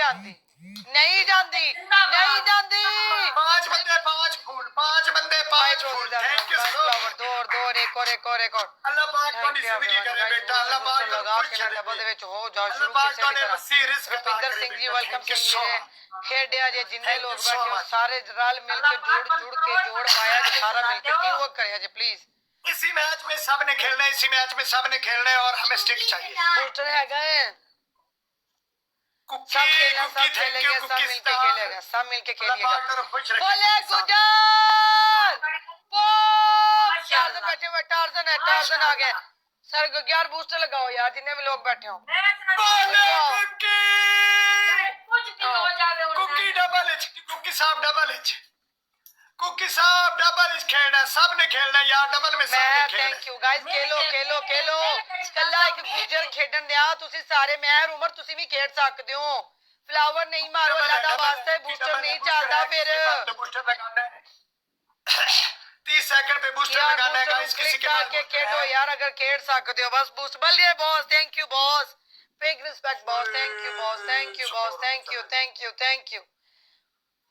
ਜਾਂਦੀ नहीं जाती नहीं जाती पांच बंदे पांच फूल थैंक यू सो मच दौड़ दौड़ एक और अल्लाह पाक ਤੁਹਾਡੀ ਜ਼ਿੰਦਗੀ ਕਰੇ ਬੇਟਾ अल्लाह पाक लगा के डबल ਦੇ ਵਿੱਚ ਹੋ ਜਾਓ अल्लाह शुरू पाक ਕਿਸੇ ਤੁਹਾਡੇ ਵੀ ਵਸੀ ਤਰ੍ਹਾਂ ਰਿਜ਼ਕ ਰੁਪਿੰਦਰ ਸਿੰਘ ਜੀ ਵੈਲਕਮ ਸਿੰਘ ਜੀ ਨੇ ਖੇਡਿਆ ਜੇ ਜਿੰਨੇ ਲੋਕ ਬੈਠੇ ਹੋ ਸਾਰੇ ਰਲ ਮਿਲ ਕੇ ਜੁੜ ਕੇ ਜੋੜ ਪਾਇਆ ਜੇ ਸਾਰਾ ਮਿਲ ਕੇ टीम वर्क करें जे प्लीज इसी मैच में सबने खेलना है इसी मैच में सबने खेलना है और हमें स्टिक चाहिए बूस्टर हैगा है कुकी सब खेलना कुकी सब थैंक खेलेंगे यू सब कुकी मिलके स्टार खेलेगा सब मिलके अल्लाह पाक खेलिएगा तेरे खुश रखे बोले गुजर टार्जन बैठे हुए टार्जन आ गए सर यार बूस्टर लगाओ यार जितने भी लोग बैठे हो बोले कुकी डबल एच कुकी साहब डबल एच कुकी साहब डबल एच खेलना है सबने खेलना है यार डबल में सबने मैं खेलना थैंक यू गाइस खेलो ਕੱਲਾ ਇੱਕ ਗੁੱਜਰ ਖੇਡਣ ਦਿਆ ਤੁਸੀਂ ਸਾਰੇ ਮਹਿਰ ਉਮਰ ਤੁਸੀਂ ਵੀ ਖੇਡ ਸਕਦੇ ਹੋ ਫਲਾਵਰ ਨਹੀਂ ਮਾਰੋ ਅੱਲਾ ਦਾ ਵਾਸਤੇ ਬੂਸਟਰ नहीं ਚੱਲਦਾ ਫਿਰ बूस्टर लगाना है 30 सेकंड पे बूस्टर लगाना है गाइस किसी के पास के खेडो यार अगर खेड सकते हो बस बूस्ट बल्ले boss thank you boss big respect boss thank you boss thank you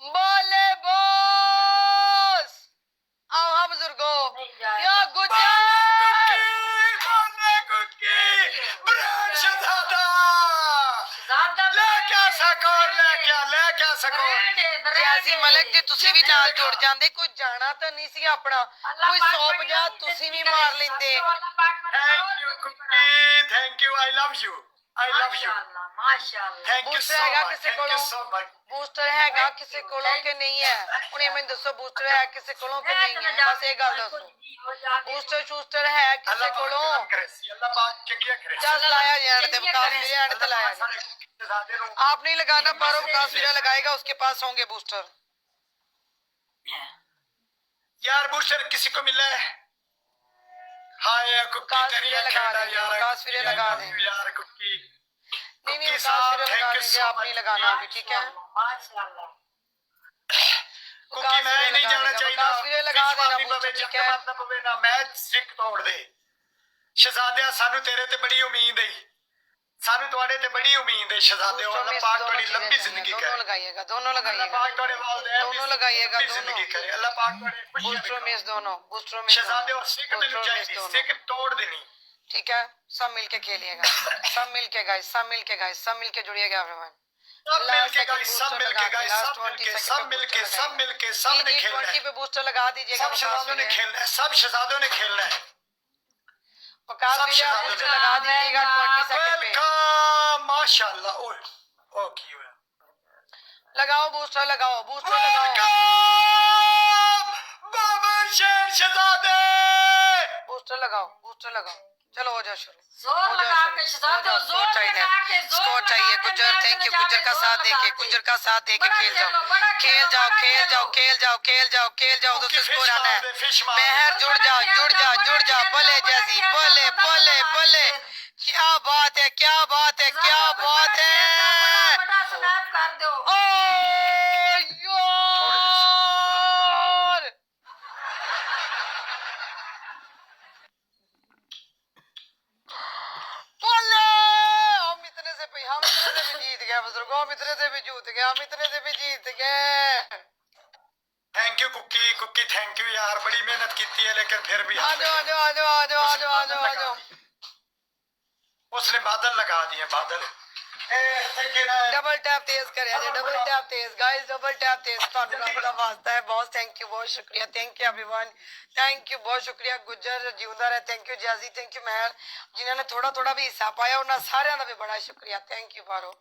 बोले बॉस आओ हम बुजुर्गो या गुजर ਜੈਸੀ ਮਲਕ ਜੇ ਤੁਸੀਂ ਵੀ ਨਾਲ ਜੁੜ ਜਾਂਦੇ ਕੋਈ ਜਾਣਾ ਤਾਂ ਨਹੀਂ ਸੀ ਆਪਣਾ ਕੋਈ 150 ਤੁਸੀਂ ਵੀ ਮਾਰ ਲੈਂਦੇ thank you I love you thank you booster ਹੈਗਾ ਕਿਸੇ ਕੋਲੋਂ ਬੂਸਟਰ ਹੈਗਾ ਕਿਸੇ ਕੋਲੋਂ ਕਿ ਨਹੀਂ ਹੈ ਹੁਣੇ ਮੈਨੂੰ ਦੱਸੋ ਬੂਸਟਰ ਹੈ ਕਿਸੇ ਕੋਲੋਂ ਕਿ ਨਹੀਂ ਹੈ ਬਸ ਇਹ ਗੱਲ ਦੱਸੋ ਬੂਸਟਰ ਸ਼ੂਸਟਰ ਹੈ ਕਿਸੇ ਕੋਲੋਂ अल्लाह पाक क्या करे ਚੱਲ ਲਾਇਆ ਜਾਣ ਤੇ ਕਾਫੀ ਜਾਣ ਤੇ ਲਾਇਆ ਜਾਣ आप नहीं लगाना पारो काफिरा लगाएगा उसके पास होंगे बूस्टर यार बूस्टर किसी को मिला है हाय कुकी काफिरे लगा देंगे काफिरे लगा देंगे यार कुकी नहीं काफिरे लगा देंगे आप नहीं लगाना अभी ठीक है कुकी मैं नहीं जाना चाहिए काफिरे लगा देना बूस्टर ठीक है मतलब होवे ना मैच स्टिक तोड़ दे शहजादिया सानू तेरे ते बड़ी उम्मीद है सानू ਤੁਹਾਡੇ ਤੇ ਬੜੀ ਉਮੀਦ ਹੈ ਸ਼ਹਜ਼ਾਦੇ ਅੱਲਾਹ ਪਾਕ ਤੁਹਾਡੀ ਲੰਬੀ ਜ਼ਿੰਦਗੀ ਕਰੇ दोनों लगाइएगा दोनों लगाइएगा पाक ਤੁਹਾਡੇ ਵਾਲਿदैन दोनों लगाइएगा ਜ਼ਿੰਦਗੀ ਕਰੇ ਅੱਲਾਹ ਪਾਕ ਤੁਹਾਡੇ बूस्टर मिस दोनों बूस्टर मिस शहजादे और सिक मिल चाहिए सिक तोड़ देनी ठीक है सब मिलके खेलिएगा सब मिलके गाइस सब मिलके जुड़िएगा एवरीवन सब मिलके सबने खेलना है पे बूस्टर लगा दीजिएगा सब शहजादों ने खेलना है सब शहजादों ने खेलना है लगा दीजिएगा 20 सेकंड पे माशाल्लाह ओ की हुआ लगाओ बूस्टर लगाओ बाबर शेर शहजादे बूस्टर लगाओ चलो हो जाओ शुरू जोर लगा के शहजादे जोर लगा के स्कोर चाहिए गुजर थैंक यू गुजर का साथ देके खेल जाओ दोस्तों स्कोर आना है मेहर जुड़ जा भले जैसी भले क्या बात है बड़ा स्नैप कर दो ओ यार बोले हम इतने से भी जीत गए बुजुर्गो हम इतने से भी जीत गए thank you Kuki thank you यार बड़ी मेहनत की है लेकिन फिर भी आ जाओ उसने बादल लगा दिए बादल डबल टैप तेज गाइस डबल टैप तेज ਤੁਹਾਨੂੰ ਰੱਬ ਦਾ ਵਾਸਤਾ ਹੈ ਬਹੁਤ ਥੈਂਕ ਯੂ ਬਹੁਤ ਸ਼ੁਕਰੀਆ thank you everyone thank you ਬਹੁਤ ਸ਼ੁਕਰੀਆ ਗੁੱਜਰ ਜਿਉਂਦਾ ਰਹੇ ਥੈਂਕ ਯੂ ਜਾਜ਼ੀ ਥੈਂਕ ਯੂ ਮਹਿਰ ਜਿਨ੍ਹਾਂ ਨੇ ਥੋੜਾ ਵੀ ਹਿੱਸਾ ਪਾਇਆ ਉਹਨਾਂ ਸਾਰਿਆਂ ਦਾ ਵੀ ਬੜਾ ਸ਼ੁਕਰੀਆ ਥੈਂਕ ਯੂ ਫਾਰੋ